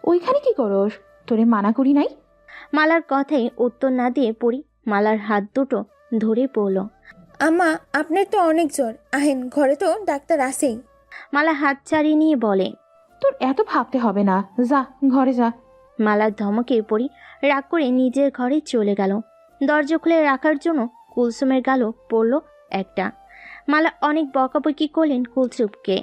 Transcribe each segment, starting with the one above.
ওইখানে কি করস? তোরে মানা করি নাই? মালার কথায় উত্তর না দিয়ে পড়ি মালার হাত দুটো ধরে পড়ল। আম্মা, আপনার তো অনেক জ্বর, আহেন ঘরে তো ডাক্তার আছেই। মালা হাত ছাড়িয়ে নিয়ে বলে, তোর এত ভাবতে হবে না, যা ঘরে যা। মালার ধমকে পড়ি রাগ করে নিজের ঘরে চলে গেল। দরজা খুলে রাখার জন্য কুলসুমের গালও পড়ল একটা। মালা অনেক বকাবকি করলেন কুলসুমকে।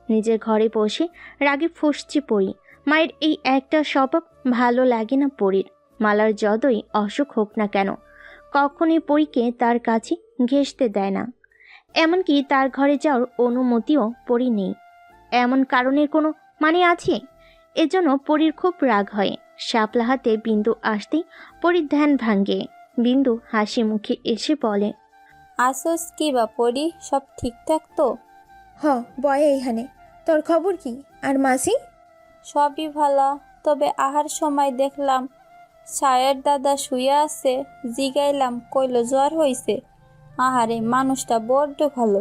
নিজের ঘরে বসে রাগে ফুঁসছে পড়ি। মায়ের এই একটা স্বভাব ভালো লাগে না পরীর। মালার যতই অসুখ হোক না কেন কখনই পরীকে তার কাছে ঘেঁষতে দেয় না। এমনকি তার ঘরে যাওয়ার অনুমতিও পরী নেই। এমন কারণের কোনো মানে আছে? এজন্য পরীর খুব রাগ হয়। শাপলা হাতে বিন্দু আসতেই পরীর ধ্যান ভাঙ্গে। বিন্দু হাসি মুখে এসে বলে, আসস কি বা পড়ি, সব ঠিকঠাক তো? বয় এইখানে। তোর খবর কি? আর মাসি? সবই ভালো, তবে আহার সময় দেখলাম সায়ের দাদা শুয়ে আছে। জিগাইলাম, কইল জ্বর হইছে। আহারে, মানুষটা বড্ড ভালো,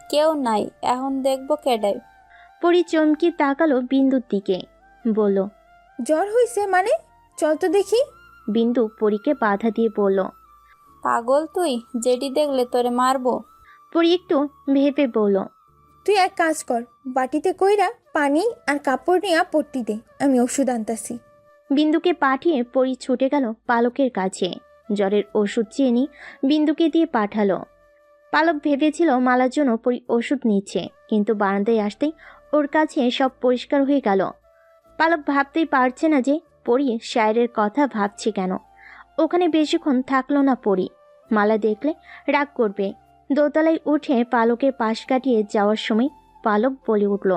কেউ নাই, এখন দেখবো কেডায়। পরী চমকে তাকালো বিন্দুর দিকে, বলল, জ্বর হইছে মানে? চল তো দেখি। বিন্দু পরীকে বাধা দিয়ে বলল, পাগল তুই, যেটি দেখলে তোরে মারবো। পরী একটু ভেবে বলল, তুই এক কাজ কর, বাটিতে কইরা পানি আর কাপড় নিয়ে পট্টি দে, আমি ওষুধ আনতাছি। বিন্দুকে পাঠিয়ে পরী ছুটে গেল পালকের কাছে। জ্বরের ওষুধ চেয়ে বিন্দুকে দিয়ে পাঠালো। পালক ভেবেছিল মালার জন্য পরী ওষুধ নিচ্ছে, কিন্তু বারান্দায় আসতেই ওর কাছে সব পরিষ্কার হয়ে গেল। পালক ভাবতেই পারছে না যে পরী শায়েরের কথা ভাবছে কেন। ওখানে বেশিক্ষণ থাকলো না পরী। মালা দেখলে রাগ করবে। দোতলায় উঠে পালকের পাশ কাটিয়ে যাওয়ার সময় পালক বলে উঠল,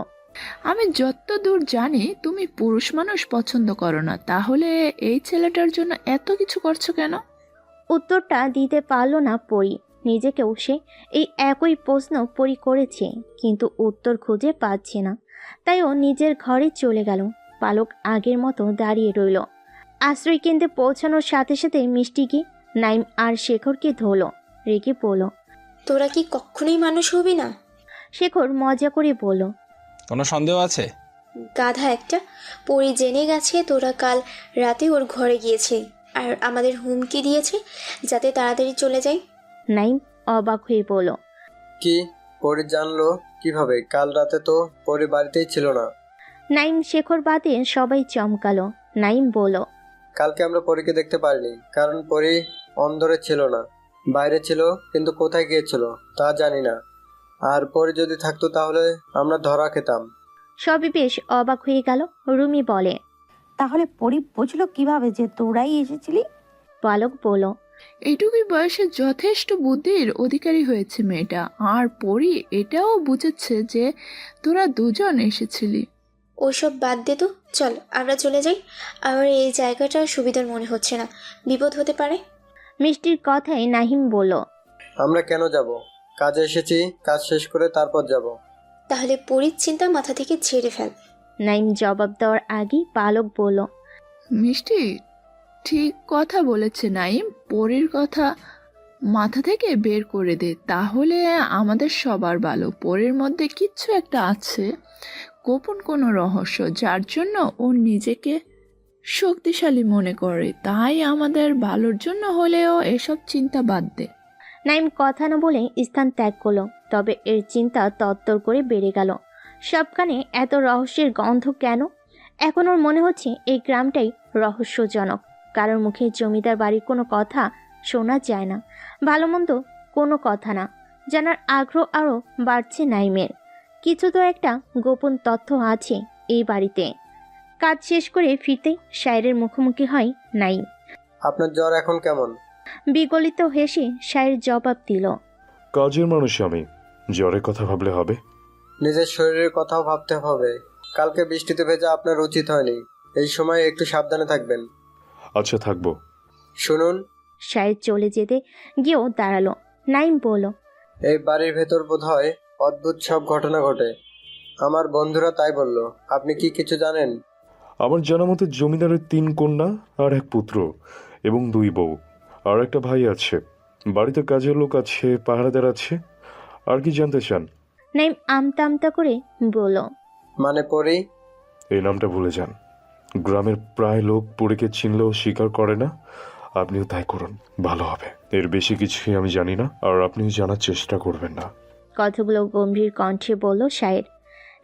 আমি যতদূর জানি তুমি পুরুষ মানুষ পছন্দ করো না, তাহলে এই ছেলেটার জন্য এত কিছু করছো কেন? উত্তরটা দিতে পারল না পরী। নিজেকেও সে এই একই প্রশ্ন পরী করেছে, কিন্তু উত্তর খুঁজে পাচ্ছে না। তাই ও নিজের ঘরে চলে গেল। পালক আগের মতো দাঁড়িয়ে রইল। আশ্রয় কেন্দ্রে পৌঁছানোর সাথে সাথে মিষ্টিকে, নাইম আর শেখরকে ধরল। রেগে বলল, তোরা কি কখনোই মানুষ হবি না? শেখর মজা করে বলল, কোনো সন্দেহ আছে? গাধা একটা, পরি জেনে গেছে তোরা কাল রাতে ওর ঘরে গিয়েছে আর আমাদের হুমকি দিয়েছে যাতে তাড়াতাড়ি চলে যাই। নাইম অবাক হয়ে বলল, কি? পরি জানলো কিভাবে? কাল রাতে তো পরি বাড়িতেই ছিল না। নাইম শেখর বাদে সবাই চমকালো। নাইম বলল, কালকে আমরা পরীকে দেখতে পারিনি, কারণ পরি অন্দরে ছিল না, বাইরে ছিল, কিন্তু কোথায় গিয়েছিল তা জানি না। আর পরি যদি থাকতো তাহলে আমরা ধরা খেতাম। সবই বেশ অবাক হয়ে গেল। রুমি বলে, তাহলে পরি বুঝলো কিভাবে যে তোরাই এসেছিলি? পালক বলল, এইটুকুই বয়সে যথেষ্ট বুদ্ধির অধিকারী হয়েছে মেয়েটা। আর পরি এটাও বুঝেছে যে তোরা দুজন এসেছিলি। ওইসব বাদ দে তো, চল আমরা চলে যাই। আমার এই জায়গাটা সুবিধার মনে হচ্ছে না, বিপদ হতে পারে। মিষ্টির কথায় নাহিম বলল, আমরা কেন যাব? কাজে এসেছি, কাজ শেষ করে তারপর যাব। তাহলে পরির চিন্তা মাথা থেকে ঝেড়ে ফেল। নাইম জবাব দেওয়ার আগেই পালক বলল, মিষ্টি ঠিক কথা বলেছে নাইম, পরীর কথা মাথা থেকে বের করে দে, তাহলে আমাদের সবার ভালো। পরীর মধ্যে কিচ্ছু একটা আছে, গোপন কোনো রহস্য, যার জন্য ও নিজেকে শক্তিশালী মনে করে। তাই আমাদের ভালোর জন্য হলেও এসব চিন্তা বাদ দে। নাইম কথা না বলে স্থান ত্যাগ করলো। তবে এর চিন্তা তত্তর করে বেড়ে গেল। সবখানে এত রহস্যের গন্ধ কেন? এখন ওর মনে হচ্ছে এই গ্রামটাই রহস্যজনক। কারোর মুখে জমিদার বাড়ির কোনো কথা শোনা যায় না, ভালো মন্দ কোনো কথা না। জানার আগ্রহ আরও বাড়ছে নাইমের। কিছু তো একটা গোপন তথ্য আছে এই বাড়িতে। কাজ শেষ করে ফিরতেই শায়েরের মুখোমুখি হয় নাইম। আপনার জ্বর এখন কেমন? বিগলিত হেসে শায়ের জবাব দিল, কাজের মানুষ আমি, জ্বরের কথা ভাবলে হবে? নিজের শরীরের কথাও ভাবতে হবে। কালকে বৃষ্টিতে ভেজা আপনার উচিত হয়নি, এই সময় একটু সাবধানে থাকবেন। আচ্ছা, থাকবো। শুনুন। শায়ের চলে যেতে গিয়েও দাঁড়ালো। নাইম বলল, এই বাড়ির ভেতর বোধহয় অদ্ভুত সব ঘটনা ঘটে। আমার বন্ধুরা তাই বলল। আপনি কি কিছু জানেন? আমার জানা মতে জমিদারের 3 কন্যা আর 1 পুত্র এবং 2 বউ, আর একটা ভাই আছে। বাড়িতে কাজের লোক আছে, পাহারাদার আছে। আর কি জানতে চান? নাইম আমতা আমতা করে বলল, মানে পরি? এই নামটা ভুলে যান। গ্রামের প্রায় লোক পরীকে চিনলেও স্বীকার করে না। আপনিও তাই করুন, ভালো হবে। এর বেশি কিছুই আমি জানি না, আর আপনিও জানার চেষ্টা করবেন না। কথাগুলো গম্ভীর কণ্ঠে বলল শায়ের।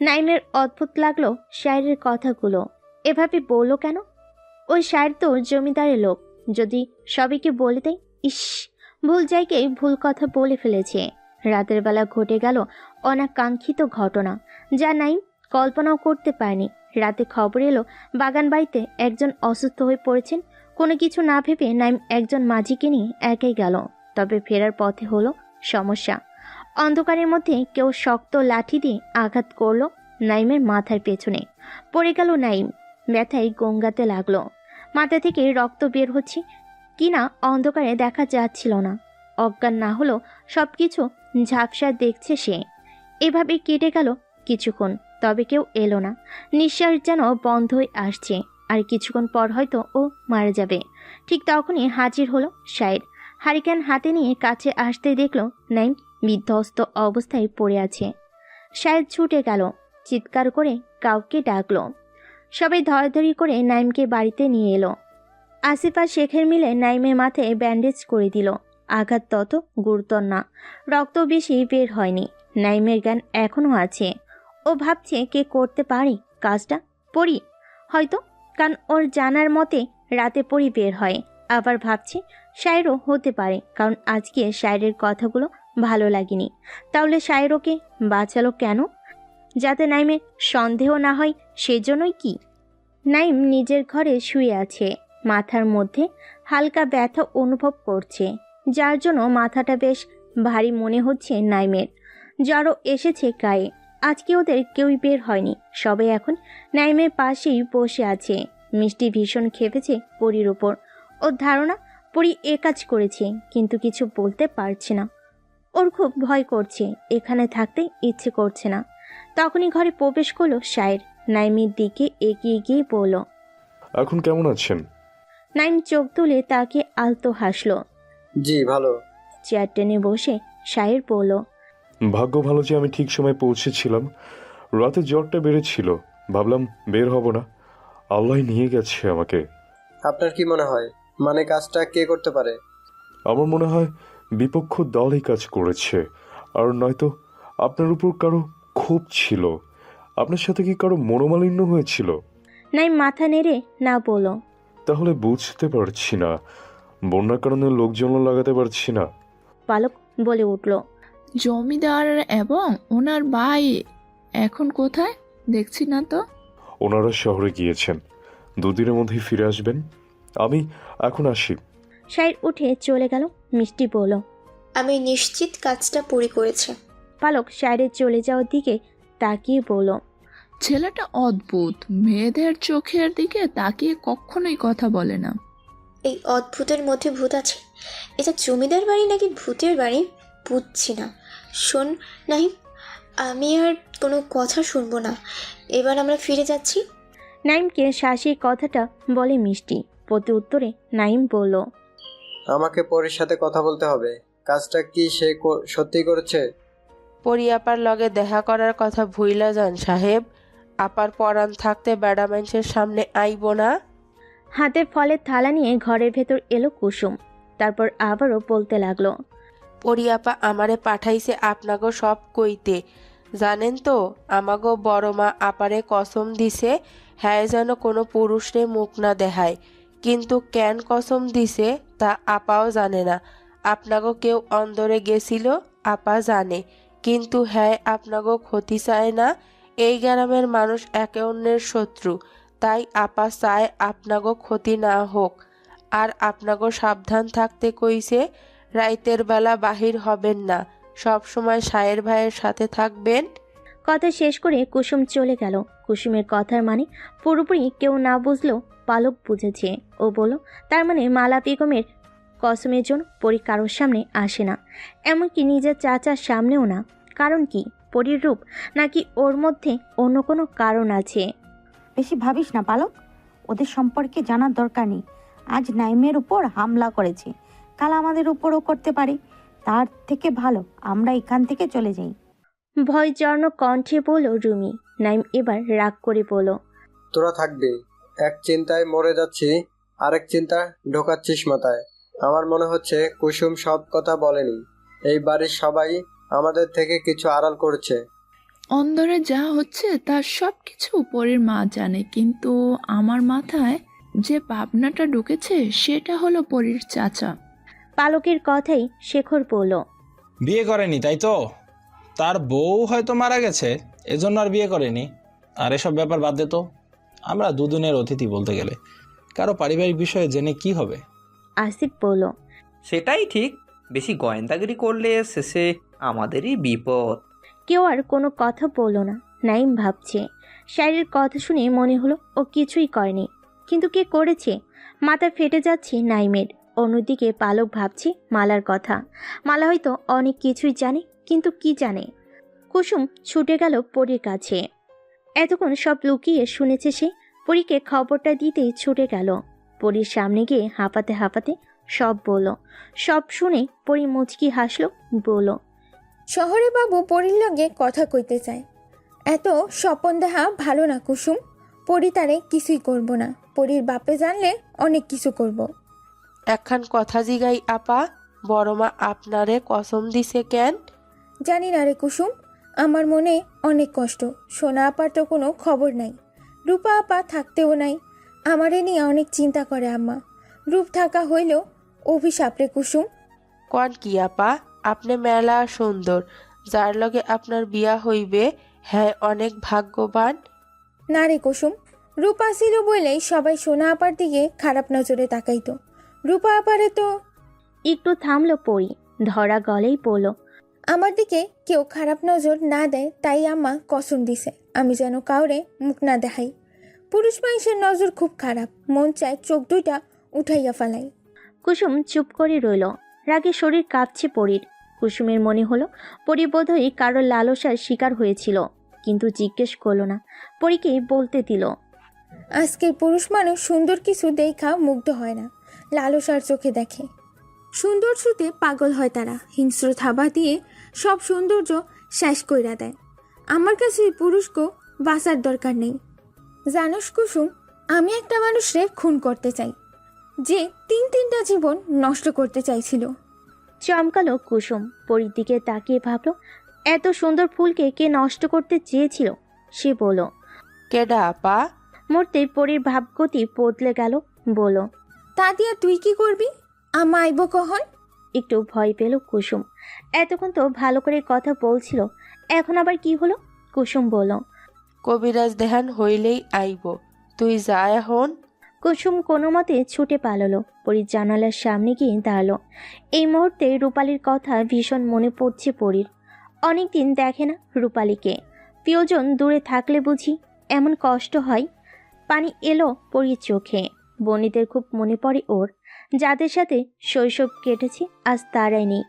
নাইমের অদ্ভুত লাগলো শায়েরের কথাগুলো। এভাবে বলল কেন? ওই শায়ের তো জমিদারের লোক। যদি সবাইকে বলে দেয়, ইস, ভুল জায়গায় ভুল কথা বলে ফেলেছে। রাতের বেলা ঘটে গেল অনাকাঙ্ক্ষিত ঘটনা, যা নাইম কল্পনাও করতে পারেনি। রাতে খবর এলো বাগান বাড়িতে একজন অসুস্থ হয়ে পড়েছেন। কোনো কিছু না ভেবে নাইম একজন মাঝিকে নিয়ে একাই গেল। তবে ফেরার পথে হলো সমস্যা। অন্ধকারের মধ্যে কেউ শক্ত লাঠি দিয়ে আঘাত করলো নাইমের মাথার পেছনে। পড়ে গেল নাইম, ব্যথায় গঙ্গাতে লাগলো। মাথা থেকে রক্ত বের হচ্ছে কিনা অন্ধকারে দেখা যাচ্ছিল না। অজ্ঞান না হলো সবকিছু ঝাপসা দেখছে সে। এভাবে কেটে গেল কিছুক্ষণ, তবে কেউ এলো না। নিঃশ্বাস যেন বন্ধ হয়ে আসছে, আর কিছুক্ষণ পর হয়তো ও মারা যাবে। ঠিক তখনই হাজির হলো শায়ের। হারিকেন হাতে নিয়ে কাছে আসতে দেখলো নাইম বিধ্বস্ত অবস্থায় পড়ে আছে। শায়ের ছুটে গেল, চিৎকার করে কাউকে ডাকলো। সবাই ধরাধরি করে নাইমকে বাড়িতে নিয়ে এলো। আসিফা শেখের মিলে নাইমের মাথায় ব্যান্ডেজ করে দিল। আঘাত তত গুরুতর না, রক্ত বেশি বের হয়নি। নাইমের জ্ঞান এখনও আছে। ও ভাবছে কে করতে পারে কাজটা। পরি হয়তো, কারণ ওর জানার মতে রাতে পরি বের হয়। আবার ভাবছে শায়েরও হতে পারে, কারণ আজকে শায়েরের কথাগুলো ভালো লাগেনি। তাহলে শায়ের ওকে বাঁচালো কেন? যাতে নাইমের সন্দেহ না হয়, সেজন্যই কি? নাইম নিজের ঘরে শুয়ে আছে। মাথার মধ্যে হালকা ব্যথা অনুভব করছে, যার জন্য মাথাটা বেশ ভারী মনে হচ্ছে নাইমের। জ্বরও এসেছে গায়ে। আজকে ওদের কেউই বের হয়নি। সবাই এখন নাইমের পাশেই বসে আছে। মিষ্টি ভীষণ খেপেছে পরির ওপর। ওর ধারণা পরি এ কাজ করেছে, কিন্তু কিছু বলতে পারছে না। ওর খুব ভয় করছে, এখানে থাকতে ইচ্ছে করছে না। তখনই ঘরে প্রবেশ করলো শায়ের। নাইমের দিকে এগিয়ে গিয়ে বলল, এখন কেমন আছেন? নাইম চোখ তুলে তাকে আলতো হাসলো। জি ভালো। চেয়ার টেনে বসে শায়ের বলল, ভাগ্য ভালো যে আমি ঠিক সময় পৌঁছেছিলাম। রাতে জ্বরটা বেড়েছিল, ভাবলাম বের হব না, আল্লাহ নিয়ে গেছে আমাকে। আপনার কি মনে হয়, মানে কাজটা কে করতে পারে? আমার মনে হয় বিপক্ষ দলই কাজ করেছে, আর নয়তো আপনার উপর কারো ক্ষোভ ছিল। আপনার সাথে কি কারো মনোমালিন্য হয়েছিল? নাইম মাথা নেড়ে না বলল। তাহলে বুঝতে পারছি না, বন্যার কারণে লোকজন লাগাতে পারছি না। পালক বলে উঠল, জমিদার এবং ওনার ভাই এখন কোথায়? দেখছি না তো। ওনারা শহরে গিয়েছেন, দুদিনের মধ্যেই ফিরে আসবেন। আমি এখন আসি। শায়ের উঠে চলে গেল। মিষ্টি বলল, আমি নিশ্চিত কাজটা পরি করেছে। পালক শায়ের চলে যাওয়ার দিকে তাকিয়ে বলল, ছেলেটা অদ্ভুত, মেয়েদের চোখের দিকে তাকিয়ে কখনোই কথা বলে না। এই অদ্ভুতের মধ্যে ভূত আছে। এটা জমিদার বাড়ি নাকি ভূতের বাড়ি বুঝছি না। শোন নাহিম, আমি আর কোনো কথা শুনবো না। এবার আমরা ফিরে যাচ্ছি। নাইমকে শাসির কথাটা বলে মিষ্টি। প্রতি উত্তরে নাইম বলল, আমাকে পরির সাথে কথা বলতে হবে। কাজটা কি সে সত্যি করেছে? পরি আপার লগে দেখা করার কথা ভুইলা যান সাহেব। আপার পরাণ থাকতে বেড়া মানুষের সামনে আইব না। হাতে ফলের থালা নিয়ে ঘরের ভেতর এলো কুসুম। তারপর আবারও বলতে লাগলো, পরি আপা আমারে পাঠাইছে আপনাগো সব কইতে। জানেন তো, আমাগো বড় মা আপারে কসম দিছে হ্যাঁ যেন কোনো পুরুষরে মুখ না দেখায়। কিন্তু কেন কসম দিছে তা আপাও জানে না। আপনাগো কেউ অন্দরে গেছিল, আপা জানে, কিন্তু হ্যাঁ আপনাগো ক্ষতি চায় না। এই গ্রামের মানুষ একে অন্যের শত্রু, তাই আপা চায় আপনাগো ক্ষতি না হোক। আর আপনাগো সাবধান থাকতে কইছে। রাইতের বেলা বাহির হবেন না, সব সময় শায়ের ভাইয়ের সাথে থাকবেন। কথা শেষ করে কুসুম চলে গেল। কুসুমের কথার মানে পুরোপুরি কেউ না বুঝলেও পালক বুঝেছে। ও বলল, তার মানে মালা বেগমের কসমের জন্য পরি কারোর সামনে আসে না, এমনকি নিজের চাচার সামনেও না। কারণ কি? পরির রূপ, নাকি ওর মধ্যে অন্য কোনো কারণ আছে? বেশি ভাবিস না পালক, ওদের সম্পর্কে জানার দরকার নেই। আজ নাইমের উপর হামলা করেছে, কাল আমাদের উপরও করতে পারে। তার থেকে ভালো আমরা এখান থেকে চলে যাই। ভয়জর্ণ কণ্ঠে বলল রুমি। নাইম এবার রাগ করে বলল, তোরা থাকবি। এক চিন্তায় মরে যাচ্ছি, আরেক চিন্তা ঢোকাচ্ছিস মাথায়। আমার মনে হচ্ছে কুসুম সব কথা বলেনি। এই বাড়ির সবাই আমাদের থেকে কিছু আড়াল করছে। অন্দরে যা হচ্ছে তার সব কিছু পরীর মা জানে, কিন্তু আমার মাথায় যে ভাবনাটা ঢুকেছে সেটা হলো পরীর চাচা। পালকের কথাই শেখর বলল, বিয়ে করেনি তাই তো? তার বউ হয়তো মারা গেছে, এজন্য আর বিয়ে করেনি। আর এসব ব্যাপার বাদ দে তো, আমরা দুদিনের অতিথি বলতে গেলে, কারো পারিবারিক বিষয়ে জেনে কি হবে? আসিফ বলল, সেটাই ঠিক, বেশি গোয়েন্দাগিরি করলে শেষে আমাদেরই বিপদ। কেউ আর কোনো কথা বলল না। নাইম ভাবছে। শায়রির কথা শুনে মনে হলো ও কিছুই করেনি, কিন্তু কে করেছে? মাথা ফেটে যাচ্ছে নাইমের। অন্যদিকে পালক ভাবছে মালার কথা। মালা হয়তো অনেক কিছুই জানে, কিন্তু কি জানে? কুসুম ছুটে গেল পরীর কাছে। এতক্ষণ সব লুকিয়ে শুনেছে সে। পরীকে খবরটা দিতেই ছুটে গেল। পরীর সামনে গিয়ে হাঁপাতে হাঁপাতে সব বলল। সব শুনে পরী মুচকি হাসলো, বলল, শহরে বাবু পরীর লগে কথা কইতে চায়। এত স্বপন দেহা ভালো না কুসুম। পরী তারে কিছুই করব না। পরীর বাপে জানলে অনেক কিছু করব। একখান কথা জিগাই আপা, বড় মা আপনারে কসম দিছে কেন? জানি না রে কুসুম, আমার মনে অনেক কষ্ট। সোনা আপার তো কোনো খবর নাই, রূপা আপা থাকতেও নাই। আমারে নিয়ে অনেক চিন্তা করে আম্মা। রূপ থাকা হইলেও অভিশাপ রে কুসুম। কন কি আপা, আপনি মেলা সুন্দর, যার লগে আপনার বিয়া হইবে হ্যাঁ অনেক ভাগ্যবান। না রে কুসুম, রূপা ছিল বলেই সবাই সোনা আপার দিকে খারাপ নজরে তাকাইতো। রূপা আপারে তো। একটু থামলো পরী, ধরা গলেই বলল, আমার দিকে কেউ খারাপ নজর না দেয়, তাই আম্মা কসম দিছে আমি যেন কাউরে মুখ না দেখাই। পুরুষ মানুষের নজর খুব খারাপ, মন চায় চোখ দুইটা উঠাইয়া ফেলাই। কুসুম চুপ করে রইল। রাগে শরীর কাঁপছে পরীর। কুসুমের মনে হলো পরী বোধহয় কারোর লালসার শিকার হয়েছিল, কিন্তু জিজ্ঞেস করলো না। পরীকে বলতে দিল, আজকের পুরুষ মানুষ সুন্দর কিছু দেখা মুগ্ধ হয় না, লালসার চোখে দেখে। সৌন্দর্যতে পাগল হয় তারা, হিংস্র থাবা দিয়ে সব সৌন্দর্য শেষ কইরা দেয়। আমার কাছে ওই পুরুষকে বাঁচার দরকার নেই। জানোস কুসুম, আমি একটা মানুষরে খুন করতে চাই, যে তিনটা জীবন নষ্ট করতে চাইছিল। চমকালো কুসুম। পরীর দিকে তাকিয়ে ভাবলো, এত সুন্দর ফুলকে কে নষ্ট করতে চেয়েছিল? সে বলল, কেডা আপা? মুহূর্তে পরীর ভাবগতি বদলে গেল। বলল, তা দিয়া তুই কি করবি? আমা আইব কখন? একটু ভয় পেল কুসুম। এতক্ষণ তো ভালো করে কথা বলছিল, এখন আবার কি হলো? কুসুম বলল, কবিরাজ দেহান হইলেই আইব, তুই যা এখন। কুসুম কোনো মতে ছুটে পালালো। পরীর জানালার সামনে গিয়ে দাঁড়ালো। এই মুহূর্তে রূপালীর কথা ভীষণ মনে পড়ছে পরীর। অনেকদিন দেখে না রূপালীকে। প্রিয়জন দূরে থাকলে বুঝি এমন কষ্ট হয়? পানি এলো পরীর চোখে। বনিদের খুব মনে পড়ে ওর, যাদের সাথে শৈশব কেটেছে আজ তারাই নেই।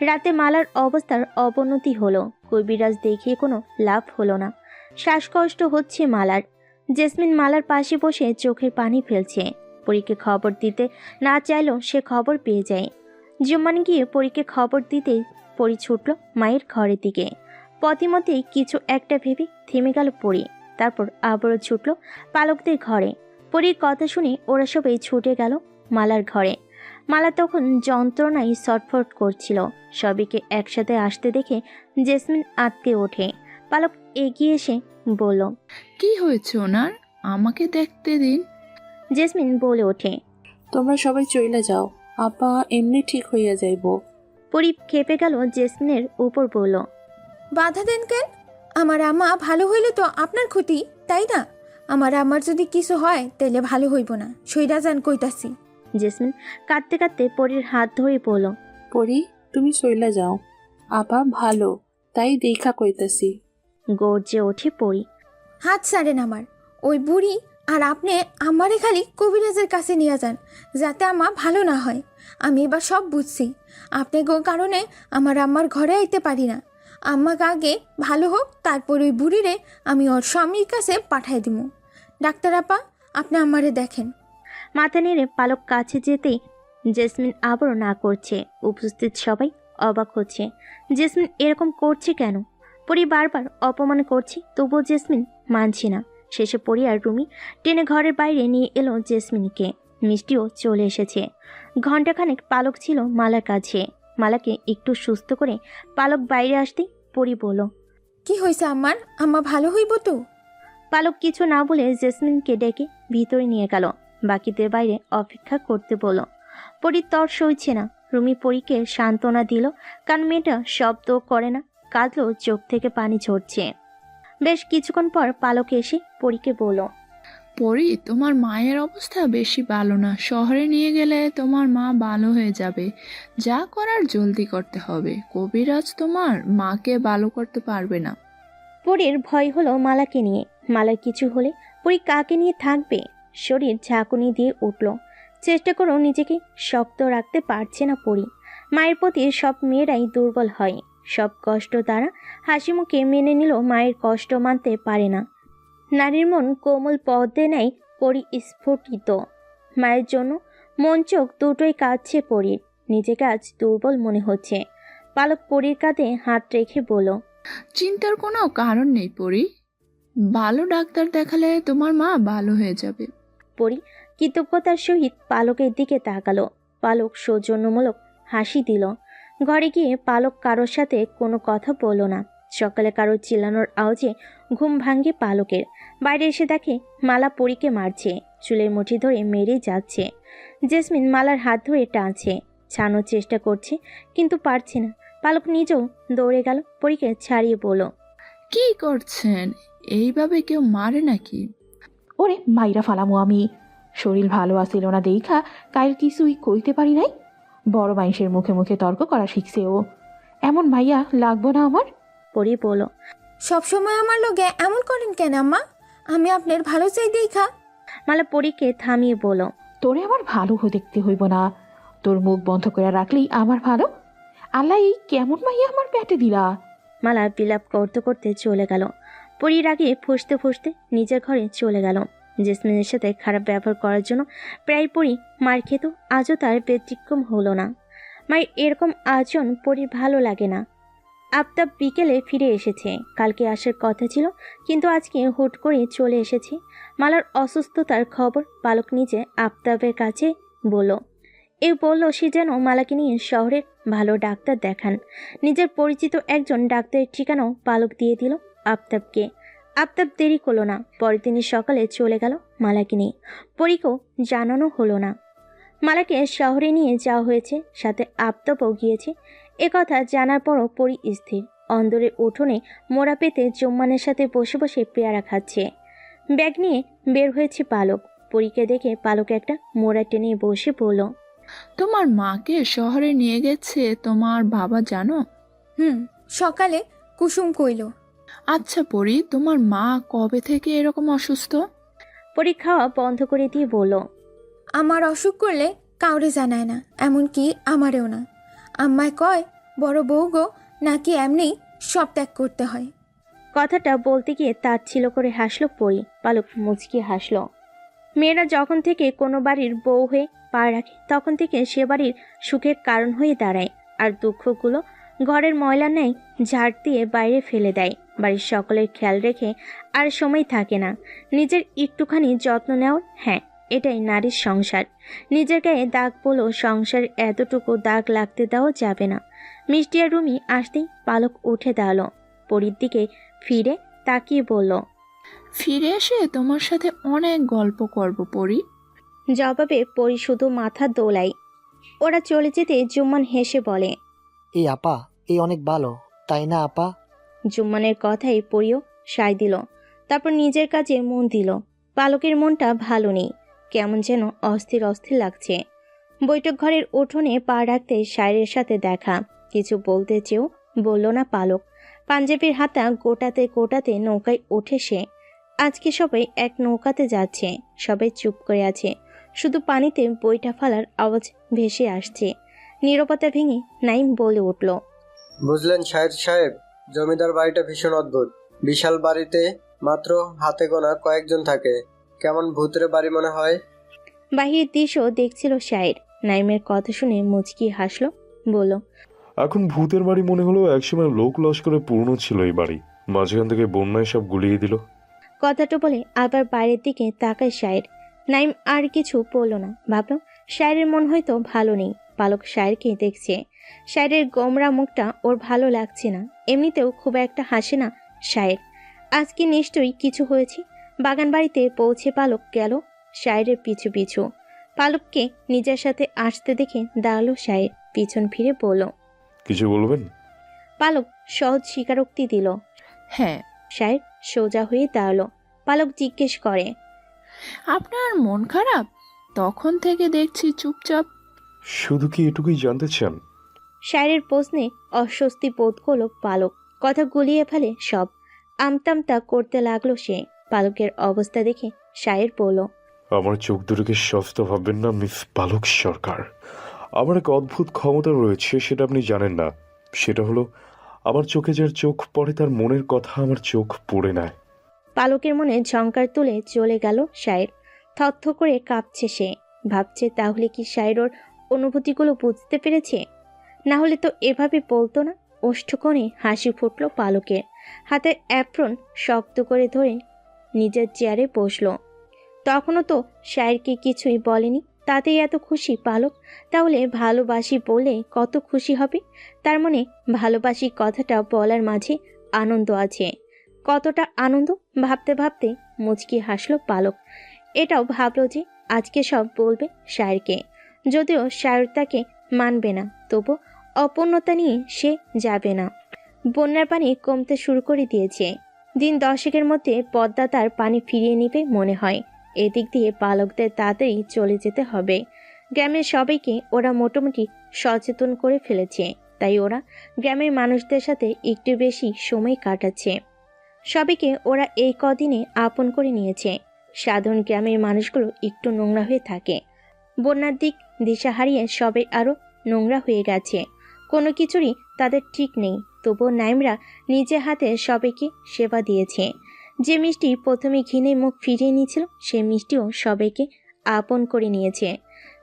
রাতে মালার অবস্থার অবনতি হলো। কবিরাজ দেখিয়ে কোনো লাভ হলো না। শ্বাসকষ্ট হচ্ছে মালার। জেসমিন মালার পাশে বসে চোখের পানি ফেলছে। পরীকে খবর দিতে না চাইলেও সে খবর পেয়ে যায়। জুম্মান গিয়ে পরীকে খবর দিতে পরী ছুটল মায়ের ঘরের দিকে। পথিমতেই কিছু একটা ভেবে থেমে গেল পরী। তারপর আবারও ছুটল পালকদের ঘরে। পরীর কথা শুনে ওরা সবাই ছুটে গেল মালার ঘরে। মালা তখন যন্ত্রণায় ছটফট করছিল। সবাইকে একসাথে আসতে দেখে জেসমিন আঁতকে ওঠে। পালক এগিয়ে এসে বলল, কি হয়েছে ওনার? আমাকে দেখতে দিন। জেসমিন বলে ওঠে, তোমরা সবাই চইলা যাও, আপা এমনি ঠিক হইয়া যাইব। পরী খেপে গেল জেসমিনের উপর, বলল, বাধা দেন কেন? আমার আম্মা ভালো হইলে তো আপনার ক্ষতি, তাই না? আমার যদি কিছু হয় তাইলে ভালো হইব না, সইরা যান কইতাছি। জেসমিন কাঁদতে কাঁদতে পরীর হাত ধরে বলল, পরি তুমি চইলা যাও, আপা ভালো তাই দেখা কইতাছি। গর্জে ওঠে পরী, হাত ছাড়েন আমার। ওই বুড়ি আর আপনি আমারে খালি কবিরাজের কাছে নিয়ে যান, যাতে আমা ভালো না হয়। আমি এবার সব বুঝছি। আপনি গো কারণে আমার আম্মার ঘরে আইতে পারি না। আম্মাকে আগে ভালো হোক, তারপর ওই বুড়িরে আমি ওর স্বামীর কাছে পাঠাই দিব। ডাক্তার আপা, আপনি আমারে দেখেন। মাথা নেড়ে পালক কাছে যেতেই জেসমিন আবারও না করছে। উপস্থিত সবাই অবাক হচ্ছে। জেসমিন এরকম করছে কেন? পরি বারবার অপমান করছে, তবুও জেসমিন মানছে না। শেষে পরি আর রুমি টেনে ঘরের বাইরে নিয়ে এলো জেসমিনকে। মিষ্টিও চলে এসেছে। ঘণ্টাখানেক পালক ছিল মালার কাছে। মালাকে একটু সুস্থ করে পালক বাইরে আসতেই পরি বলল, কি হয়েছে আমার? আম্মা ভালো হইব তো? পালক কিছু না বলে জেসমিনকে ডেকে ভিতরে নিয়ে গেল। বাকিদের বাইরে অপেক্ষা করতে বলল। পরির তর সইছে না। রুমি পরীকে সান্ত্বনা দিল, কারণ মেয়েটা শব্দ করে না, কাঁদলেও চোখ থেকে পানি ঝরছে। বেশ কিছুক্ষণ পর পালক এসে পরীকে বলল, পরি, তোমার মায়ের অবস্থা বেশি ভালো না, শহরে নিয়ে গেলে তোমার মা ভালো হয়ে যাবে। যা করার জলদি করতে হবে, কবিরাজ তোমার মাকে ভালো করতে পারবে না। পরীর ভয় হলো মালাকে নিয়ে। মালার কিছু হলে পরী কাকে নিয়ে থাকবে? শরীর ঝাঁকুনি দিয়ে উঠল। চেষ্টা করেও নিজেকে শক্ত রাখতে পারছে না পরী। মায়ের প্রতি সব মেয়েরাই দুর্বল হয়। সব কষ্ট দ্বারা হাসি মুখে মেনে নিল মায়ের কষ্ট মানতে পারে না। নারীর মন কোমল পদ্মে নেয় পরী স্ফুটিত। মায়ের জন্য মন চোখ দুটোই কাঁদছে পরীর। নিজেকে আজ দুর্বল মনে হচ্ছে। পালক পরীর কাঁধে হাত রেখে বলল, চিন্তার কোনো কারণ নেই পরি, ভালো ডাক্তার দেখালে তোমার মা ভালো হয়ে যাবে। পরী কৃতজ্ঞতার সহিত পালকের দিকে তাকালো। পালক সৌজন্যমূলক হাসি দিল। ঘরে গিয়ে পালক কারোর সাথে কোনো কথা বলল না। সকালে কারোর চিল্লানোর আওয়াজে ঘুম ভাঙ্গে পালকের। বাইরে এসে দেখে মালা পরীকে মারছে, চুলের মুঠি ধরে মেরেই যাচ্ছে। জেসমিন মালার হাত ধরে টানছে, ছাড়ানোর চেষ্টা করছে, কিন্তু পারছে না। পালক নিজেও দৌড়ে গেল, পরীকে ছাড়িয়ে বলল, কি করছেন? এইভাবে কেউ মারে নাকি? ওরে মাইরা ফালামু আমি। শরীর ভালো আসিল না দেখা কাল কিছুই কইতে পারি নাই। বড় মানুষের মুখে মুখে তর্ক করা শিখছে ও। এমন মাইয়া লাগবো না আমার। পরী বলল, সবসময় আমার লগে এমন করেন কেন আম্মা? আমি আপনার ভালো চাই দেখা। মালা পরীকে থামিয়ে বলল, তোরে আমার ভালো দেখতে হইব না, তোর মুখ বন্ধ করে রাখলেই আমার ভালো। আল্লাহ, এই কেমন মাইয়া আমার পেটে দিলা। মালা বিলাপ করতে করতে চলে গেল। পরীর আগে ফুসতে ফুসতে নিজের ঘরে চলে গেল। জেসমিনের সাথে খারাপ ব্যবহার করার জন্য প্রায় পরী মার খেত, আজও তার ব্যতিক্রম হলো না। মায়ের এরকম আচরণ পরীর ভালো লাগে না। আফতাব বিকেলে ফিরে এসেছে। কালকে আসার কথা ছিল, কিন্তু আজকে হুট করে চলে এসেছে। মালার অসুস্থতার খবর পালক নিজে আফতাবের কাছে বলল। বলল সে যেন মালাকে নিয়ে শহরের ভালো ডাক্তার দেখান। নিজের পরিচিত একজন ডাক্তারের ঠিকানাও পালক দিয়ে দিল আফতাবকে। আফতাব দেরি করলো না, পরের দিনই সকালে চলে গেল মালাকে নিয়ে। পরীকেও জানানো হলো না। মালাকে শহরে নিয়ে যাওয়া হয়েছে, সাথে আফতাবও গিয়েছে। একথা জানার পরও পরী স্থির। অন্দরের উঠোনে মোড়া পেতে জুম্মানের সাথে বসে বসে পেয়ারা খাচ্ছে। ব্যাগ নিয়ে বের হয়েছে পালক। পরীকে দেখে পালক একটা মোড়া টেনে বসে বলল, তোমার মাকে শহরে নিয়ে গেছে তোমার বাবা, জানো? সকালে কুসুম কইল। আচ্ছা পরি, তোমার মা কবে থেকে এরকম অসুস্থ? পরী খাওয়া বন্ধ করে দিয়ে বলল, আমার অসুখ করলে কাউরে জানায় না, এমনকি আমারেও না। আম্মায় কয় বড় বউ গো নাকি এমনি সব ত্যাগ করতে হয়। কথাটা বলতে গিয়ে তাচ্ছিল্য করে হাসলো পরী। পালক মুচকি হাসলো। মেয়েরা যখন থেকে কোনো বাড়ির বউ হয়ে পা রাখে, তখন থেকে সে বাড়ির সুখের কারণ হয়ে দাঁড়ায়, আর দুঃখগুলো ঘরের ময়লা নেয় ঝাড় দিয়ে বাইরে ফেলে দেয়। বাড়ির সকলের খেয়াল রেখে আর সময় থাকে না নিজের একটুখানি যত্ন নেওয়ার। হ্যাঁ, এটাই নারীর সংসার। নিজের গায়ে দাগ পড়লেও সংসার এতটুকু দাগ লাগতে দেওয়া যাবে না। মিষ্টি আর রুমি আসতেই পালক উঠে দাঁড়ালো। পরীর দিকে ফিরে তাকিয়ে বলল, ফিরে এসে তোমার সাথে অনেক গল্প করব পরি। জবাবে পরী শুধু মাথা দোলায়। ওরা চলে যেতে জুম্মান হেসে বলে, এই আপা এই অনেক ভালো, তাই না আপা? জুম্মানের কথাই পরীও সায় দিল। তারপর নিজের কাজে মন দিল। পালকের মনটা ভালো নেই, কেমন যেন অস্থির অস্থির লাগছে। বৈঠক ঘরের উঠোনে পা রাখতে সায়রের সাথে দেখা। কিছু বলতে চেয়েও বলল না পালক। পাঞ্জাবির হাতা গোটাতে গোটাতে নৌকায় ওঠে সে। আজকে সবাই এক নৌকাতে যাচ্ছে। সবাই চুপ করে আছে, শুধু পানিতে বইটা ফালার আওয়াজ ভেসে আসছে। নীরবতা ভেঙে নাইম বলে উঠল, বুঝলেন শাহের সাহেব, জমিদার বাড়িটা ভীষণ অদ্ভুত। বিশাল বাড়িতে মাত্র হাতে গোনা কয়েকজন থাকে, কেমন ভূতের বাড়ি মনে হয়। বাহির দৃশ্য দেখছিল শায়ের। নাইমের কথা শুনে মুচকি হাসলো, বলল, এখন ভূতের বাড়ি মনে হলো, একসময় লোক লস্করে পূর্ণ ছিল এই বাড়ি, মাঝখান থেকে বন্যায় সব গুলিয়ে দিল। কথাটা বলে আবার বাইরের দিকে তাকায় শায়ের। নাইম আর কিছু বলল না। ভাবল শায়েরের মন হয়তো ভালো নেই। পালক শায়েরকে দেখছে। শায়েরের গোমরা মুখটা ওর ভালো লাগছে না। এমনিতেও খুব একটা হাসে না শায়ের। আজকে নিশ্চয়ই কিছু হয়েছে। বাগান বাড়িতে পৌঁছে পালক গেল শায়েরের পিছু পিছু। পালককে নিজের সাথে আসতে দেখে দাঁড়ালো শায়ের। পিছন ফিরে বলল, কিছু বলবেন? পালক সহজ স্বীকারোক্তি দিল। হ্যাঁ। শায়ের সোজা হয়ে দাঁড়ালো। পালক জিজ্ঞেস করে, আপনার মন খারাপ? তখন থেকে দেখছি চুপচাপ। শুধু কি এটুকুই জানতে চান? শায়েরের প্রশ্নে অস্বস্তি বোধ করলো পালক। কথা গুলিয়ে ফেলে সব। আমতামতা করতে লাগলো সে। পালকের অবস্থা দেখে শায়ের বলল, আমার চোখ দুটোকে সস্তা ভাববেন না মিস পালক সরকার। আমার এক অদ্ভুত ক্ষমতা রয়েছে, সেটা আপনি জানেন না। সেটা হলো, আমার চোখে যার চোখ পড়ে তার মনের কথা আমার চোখ পড়ে নেয়। পালকের মনে ঝংকার তুলে চলে গেল শায়ের। থরথ করে কাঁপছে সে। ভাবছে তাহলে কি শায়ের ওর অনুভূতিগুলো বুঝতে পেরেছে? না হলে তো এভাবে বলতো না। ওষ্ঠকোণে হাসি ফুটল পালকের। হাতের অ্যাপ্রন শক্ত করে ধরে নিজের চেয়ারে বসলো। তখনও তো শায়েরকে কিছুই বলেনি, তাতেই এত খুশি পালক। তাহলে ভালোবাসি বলে কত খুশি হবে। তার মনে ভালোবাসি কথাটা বলার মাঝে আনন্দ আছে। কতটা আনন্দ ভাবতে ভাবতে মুচকি হাসলো পালক। এটাও ভাবলো যে আজকে সব বলবে শায়েরকে। যদিও শায়ের তাকে মানবে না, তবু অপূর্ণতা নিয়ে সে যাবে না। বন্যার পানি কমতে শুরু করে দিয়েছে। দিন 10 মধ্যে পদ্মা তার পানি ফিরিয়ে নিবে মনে হয়। এদিক দিয়ে পালকদের তাড়াতাড়ি চলে যেতে হবে। গ্রামের সবাইকে ওরা মোটামুটি সচেতন করে ফেলেছে। তাই ওরা গ্রামের মানুষদের সাথে একটু বেশি সময় কাটাচ্ছে। সবাইকে ওরা এই কদিনে আপন করে নিয়েছে। সাধারণ গ্রামের মানুষগুলো একটু নোংরা হয়ে থাকে। বন্যার দিক দিশা হারিয়ে সবাই আরো নোংরা হয়ে গেছে। কোনো কিছুরই তাদের ঠিক নেই। তবুও নাইমরা নিজে হাতে সবাইকে সেবা দিয়েছে। যে মিষ্টি প্রথমে ঘিনে মুখ ফিরিয়ে নিয়েছিল, সে মিষ্টিও সবাইকে আপন করে নিয়েছে।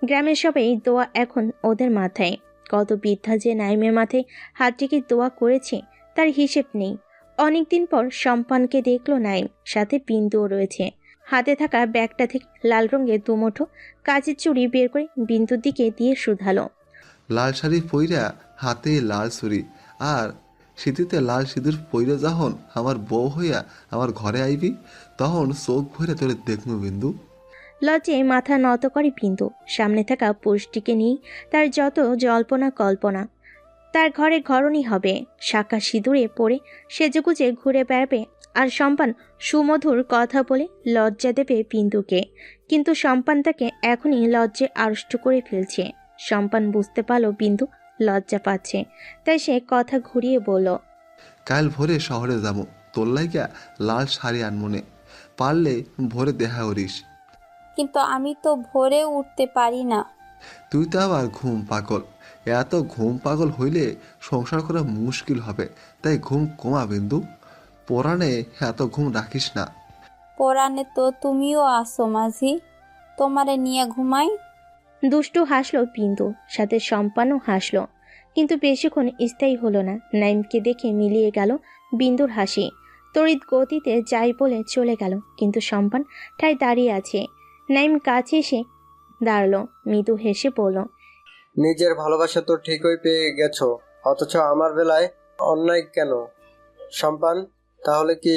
গ্রামের সবাই দোয়া এখন ওদের মাথায়। কত বৃদ্ধা যে নাইমের মাথায় হাত রেখে দোয়া করেছে তার হিসেব নেই। অনেকদিন পর সম্পানকে দেখলো নাইম, সাথে বিন্দুও রয়েছে। হাতে থাকা ব্যাগটা থেকে লাল রঙের দুমুঠো কাচের চুড়ি বের করে বিন্দুর দিকে দিয়ে শুধালো, লাল শাড়ি পইরা হাতে লাল ছুরি আর শীতিতে লাল সিঁদুর পইরা যখন আমার বউ হইয়া আমার ঘরে আইবি, তখন চোখ ভরে তোরে দেখবো বিন্দু। লজ্জে মাথা নত করে বিন্দু। সামনে থাকা পুরুষটিকে নিয়ে তার যত জল্পনা কল্পনা। তার ঘরে ঘরণী হবে, শাঁখা সিঁদুরে পরে সেজেগুজে ঘুরে বেড়াবে, আর সম্পান সুমধুর কথা বলে লজ্জা দেবে বিন্দুকে। কিন্তু সম্পান তাকে এখনই লজ্জে আড়ষ্ট করে ফেলছে। সম্পান বুঝতে পারল বিন্দু লজ্জা পাচ্ছে, তাই সে কথা ঘুরিয়ে বলল, কাল ভোরে শহরে যাবো, তোর লাইগা লাল শাড়ি আনমনে, পারলে ভোরে দেখা করিস। কিন্তু আমি তো ভোরে উঠতে পারি না। তুই তো আবার ঘুম পাগল। এত ঘুম পাগল হইলে সংসার করা মুশকিল হবে। তাই ঘুম কমা বিন্দু, পরাণে এত ঘুম রাখিস না। পরাণে তো তুমিও আসো মাঝি, তোমারে নিয়ে ঘুমাই। দুষ্টু হাসলো বিন্দু, সাথে সম্পানও হাসলো। কিন্তু বেশিক্ষণ স্থায়ী হলো না। নাইমকে দেখে মিলিয়ে গেল বিন্দুর হাসি। তড়িৎ গতিতে যাই বলে চলে গেল। কিন্তু সম্পান ঠায় দাঁড়িয়ে আছে। নাইম কাছে এসে দাঁড়ালো, মৃদু হেসে বলল, নিজের ভালোবাসা তো ঠিকই পেয়ে গেছো, অথচ আমার বেলায় অন্যায় কেন সম্পান? তাহলে কি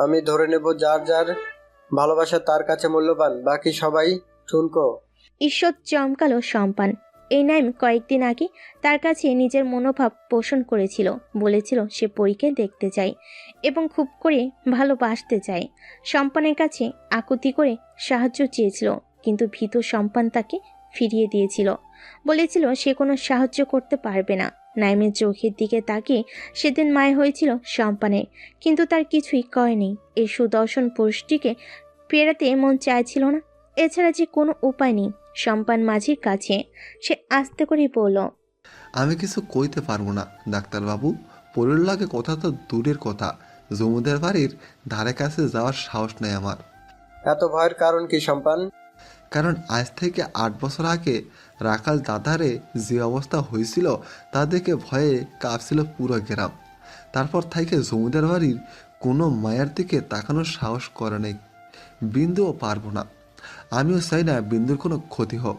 আমি ধরে নেব যার যার ভালোবাসা তার কাছে মূল্যবান, বাকি সবাই ঠুনকো? ঈশ্বর চমকালো সম্পান। এই নাইম কয়েকদিন আগে তার কাছে নিজের মনোভাব পোষণ করেছিল। বলেছিল সে পরীকে দেখতে চায় এবং খুব করে ভালোবাসতে চায়। সম্পানের কাছে আকুতি করে সাহায্য চেয়েছিল, কিন্তু ভীত সম্পান তাকে ফিরিয়ে দিয়েছিল। বলেছিল সে কোনো সাহায্য করতে পারবে না। নাইমের চোখের দিকে তাকিয়ে সেদিন মায় হয়েছিল সম্পানের, কিন্তু তার কিছুই করেনি। এই সুদর্শন পুরুষটিকে পেরাতে মন চাইছিল না। এছাড়া যে কোনো উপায় নেই সম্পান মাঝির কাছে। সে আস্তে করে বলল, আমি কিছু কইতে পারবো না ডাক্তারবাবু। পরের লাগে কথা তো দূরের কথা, জমিদার বাড়ির ধারে কাছে যাওয়ার সাহস নেই আমার। এত ভয়ের কারণ কি সম্পান? কারণ আজ থেকে 8 বছর আগে রাখাল দাদারে যে অবস্থা হয়েছিল তা দেখে ভয়ে কাঁপছিল পুরো গ্রাম। তারপর থেকে জমিদার বাড়ির কোনো মায়ের দিকে তাকানোর সাহস করে নেই। বিন্দুও পারবো না। আমিও চাই না বিন্দুর কোনো ক্ষতি হোক।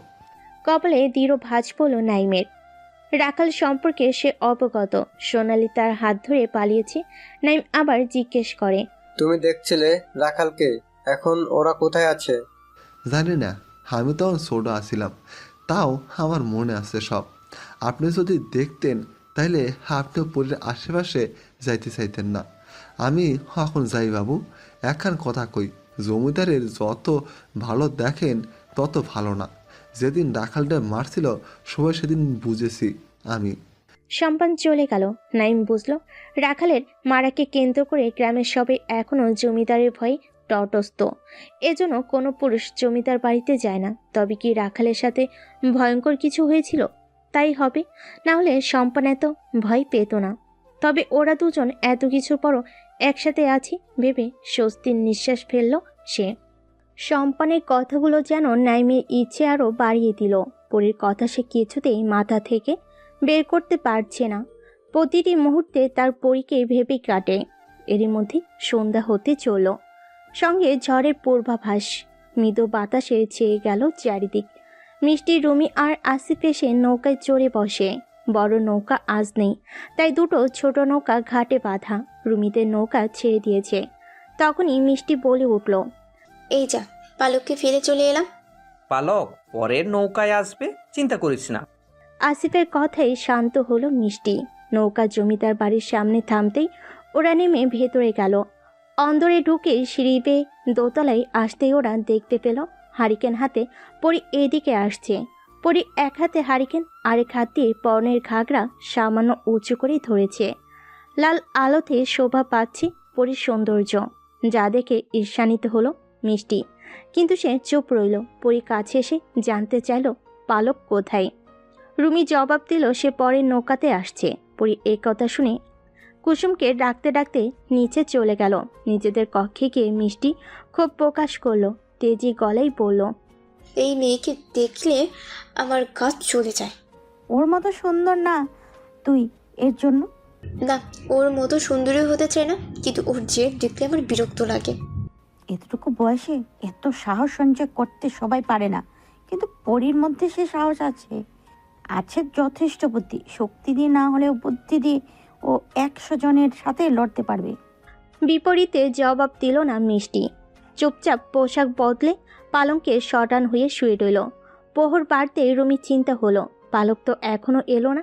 কপালে দৃঢ় ভাঁজ পড়ল নাইমের। রাখাল সম্পর্কে সে অবগত। সোনালি তার হাত ধরে পালিয়েছে। নাইম আবার জিজ্ঞেস করে, তুমি দেখছিলে রাখালকে? এখন ওরা কোথায় আছে? জানি না, আমি তখন ছোট আছিলাম, তাও আমার মনে আছে সব। আপনি যদি দেখতেন তাইলে আপনিও পরীর আশেপাশে যাইতে চাইতেন না। আমি এখন যাই বাবু। একখান কথা কই, জমিদারের যত ভালো দেখেন তত ভালো না। যেদিন রাখালটা মারছিল সবাই সেদিন বুঝেছি আমি। সম্পান চলে গেল। নাইম বুঝল রাখালের মারাকে কেন্দ্র করে গ্রামের সবাই এখনো জমিদারের ভয়ে তটস্থ। এজন্য কোনো পুরুষ জমিদার বাড়িতে যায় না। তবে কি রাখালের সাথে ভয়ঙ্কর কিছু হয়েছিল? তাই হবে, না হলে সম্পান এত ভয় পেত না। তবে ওরা দুজন এত কিছুর পরও একসাথে আছে ভেবে স্বস্তির নিঃশ্বাস ফেলল সে। সম্পানের কথাগুলো যেন নাইমের ইচ্ছে আরও বাড়িয়ে দিল। পরীর কথা সে কিছুতেই মাথা থেকে বের করতে পারছে না। প্রতিটি মুহূর্তে তার পরীকে ভেবে কাটে। এরই মধ্যে সন্ধ্যা হতে চলল, সঙ্গে ঝড়ের পূর্বাভাস। মৃদু বাতাসে ছেয়ে গেল চারিদিক। মিষ্টি, রুমি আর আসিফ এসে নৌকায় চড়ে বসে। বড় নৌকা আজ নেই, তাই দুটো ছোট নৌকা ঘাটে বাঁধা। রুমিদের নৌকা ছেড়ে দিয়েছে। তখনই মিষ্টি বলে উঠল, এই যা, পালককে ফিরে চলে এলাম। পালক পরের নৌকায় আসবে, চিন্তা করিস না। আসিফের কথাই শান্ত হলো মিষ্টি। নৌকা জমিদার বাড়ির সামনে থামতেই ওরা নেমে ভেতরে গেল। অন্দরে ঢুকে সিঁড়ি বেয়ে দোতলায় আসতেই ওরা দেখতে পেল হারিকেন হাতে পরি এদিকে আসছে। পরি এক হাতে হারিকেন, আরেক হাত দিয়ে পরনের ঘাগরা সামান্য উঁচু করে ধরেছে। লাল আলোতে শোভা পাচ্ছে পরির সৌন্দর্য, যা দেখে ঈর্ষান্বিত হলো মিষ্টি। কিন্তু সে চুপ রইল। পরি কাছে এসে জানতে চাইল পালক কোথায়। রুমি জবাব দিল সে পরের নৌকাতে আসছে। পরি এ কথা শুনে কুসুমকে ডাকতে ডাকতে নিচে চলে গেল। নিজেদের কক্ষে গিয়ে মিষ্টি খুব প্রকাশ করলো, তেজি গলায় বলল, এই মেয়েকে দেখলে আমার গা চলে যায়। ওর মতো সুন্দর না তুই, এর জন্য না, ওর মতো সুন্দরী হতে চায় না, কিন্তু ওর জেদ দেখলে আমার বিরক্ত লাগে। এতটুকু বয়সে এত সাহস সঞ্চয় করতে সবাই পারে না, কিন্তু পরীর মধ্যে সে সাহস আছে। আছে যথেষ্ট বুদ্ধি। শক্তি দিয়ে না হলেও বুদ্ধি দিয়ে ও 100 জনের সাথে লড়তে পারবে। বিপরীতে জবাব দিল না মিষ্টি। চুপচাপ পোশাক বদলে পালঙ্কে শটান হয়ে শুয়ে রইল। প্রহর বাড়তে রুমি চিন্তা হলো, পালক তো এখনো এলো না।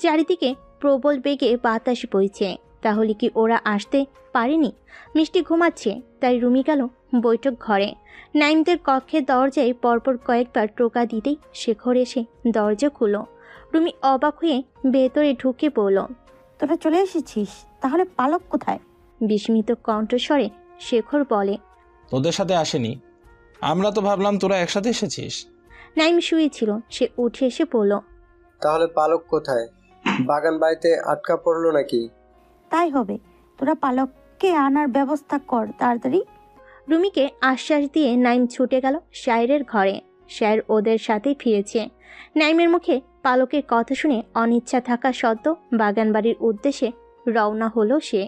চারিদিকে প্রবল বেগে বাতাস বইছে, তাহলে কি ওরা আসতে পারেনি? মিষ্টি ঘুমাচ্ছে, তাই রুমি গেল বৈঠক ঘরে। নাইমদের কক্ষের দরজায় পরপর কয়েকবার টোকা দিতেই শেখর এসে দরজা খুলো। রুমি অবাক হয়ে ভেতরে ঢুকে পড়ল। তোরা চলে এসেছিস, তাহলে পালক কোথায়? বিস্মিত কণ্ঠস্বরে শেখর বলে, তোদের সাথে আসেনি, আমরা তো ভাবলাম তোরা একসাথে এসেছিস। নাইম শুয়েছিল, সে উঠে এসে পড়ল, তাহলে পালক কোথায়? বাগান বাড়িতে আটকা পড়লো নাকি? তাই হবে, তোরা পালককে আনার ব্যবস্থা কর তাড়াতাড়ি। রুমিকে আশ্বাস দিয়ে নাইম ছুটে গেল শায়ের ঘরে। শায়ের ওদের সাথেই ফিরেছে। নাইমের মুখে পালকের কথা শুনে অনিচ্ছা থাকা সত্ত্বেও বাগানবাড়ির উদ্দেশ্যে রওনা হলো সে।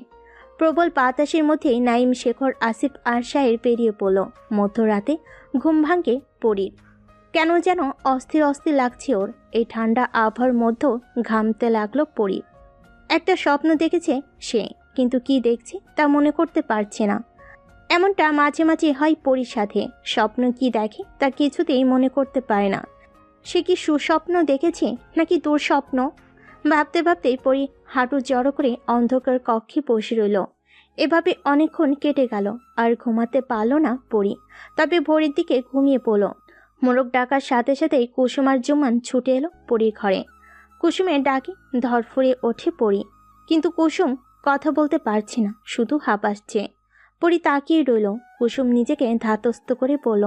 প্রবল বাতাসের মধ্যেই নাইম, শেখর, আসিফ আর শায়ের পেরিয়ে পড়ল। মধ্যরাতে ঘুম ভাঙে পরীর। কেন যেন অস্থির অস্থির লাগছে ওর। এই ঠান্ডা আবহাওয়ার মধ্যেও ঘামতে লাগলো পরী। একটা স্বপ্ন দেখেছে সে, কিন্তু কি দেখছে তা মনে করতে পারছে না। এমনটা মাঝে মাঝে হয় পরীর সাথে। স্বপ্ন কি দেখে তা কিছুতেই মনে করতে পারে না। সে কি সুস্বপ্ন দেখেছে নাকি দুঃস্বপ্ন? ভাবতে ভাবতেই পরী হাঁটু জড়ো করে অন্ধকার কক্ষে বসে রইল। এভাবে অনেকক্ষণ কেটে গেল, আর ঘুমাতে পারল না পরী। তবে ভোরের দিকে ঘুমিয়ে পড়ল। মোরগ ডাকার সাথে সাথেই কুসুম আর জুমান ছুটে এলো পরীর ঘরে। কুসুমের ডাকে ধরফড়িয়ে ওঠে পরী, কিন্তু কুসুম কথা বলতে পারছে না, শুধু হাঁপাচ্ছে। পরী তাকিয়ে রইল। কুসুম নিজেকে ধাতস্থ করে বলল,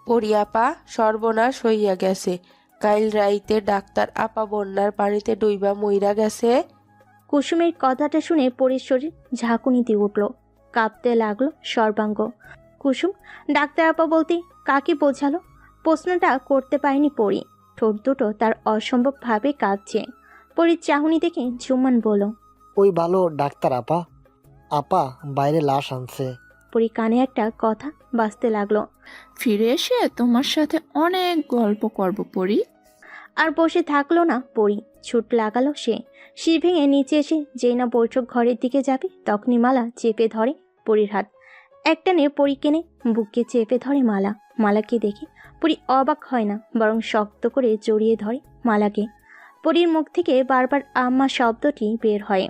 পরি আপা, সর্বনাশ হইয়া গেছে। কাইল রাইতে ডাক্তার আপা বন্যার পানিতে ডুইবা মইরা গেছে। কুসুমের কথাটা শুনে পরীর শরীর ঝাঁকুনি দিয়ে উঠল, কাঁপতে লাগলো সর্বাঙ্গ। কুসুম ডাক্তার আপা বলতে কাকে বোঝালো? প্রশ্নটা করতে পারেনি পরি। ঠোঁট দুটো তার অসম্ভবভাবে কাঁদছে। পরির চাহনি দেখে ঝুম্মান বলল, ওই ভালো ডাক্তার আপা। আপা বাইরে লাশ আনছে। পরি কানে একটা কথা বাজতে লাগলো। ফিরে এসে তোমার সাথে অনেক গল্প করব পরি। আর বসে থাকলো না পরি, ছুট লাগালো সে। শির ভেঙে নিচে এসে যেই না বৈঠক ঘরের দিকে যাবে তখনই মালা চেপে ধরে পরির হাত। একটানে পরি কেনে বুকে চেপে ধরে মালা। মালাকে দেখে পরি অবাক হয় না, বরং শক্ত করে জড়িয়ে ধরে মালাকে। পরির মুখ থেকে বারবার আম্মা শব্দটি বের হয়।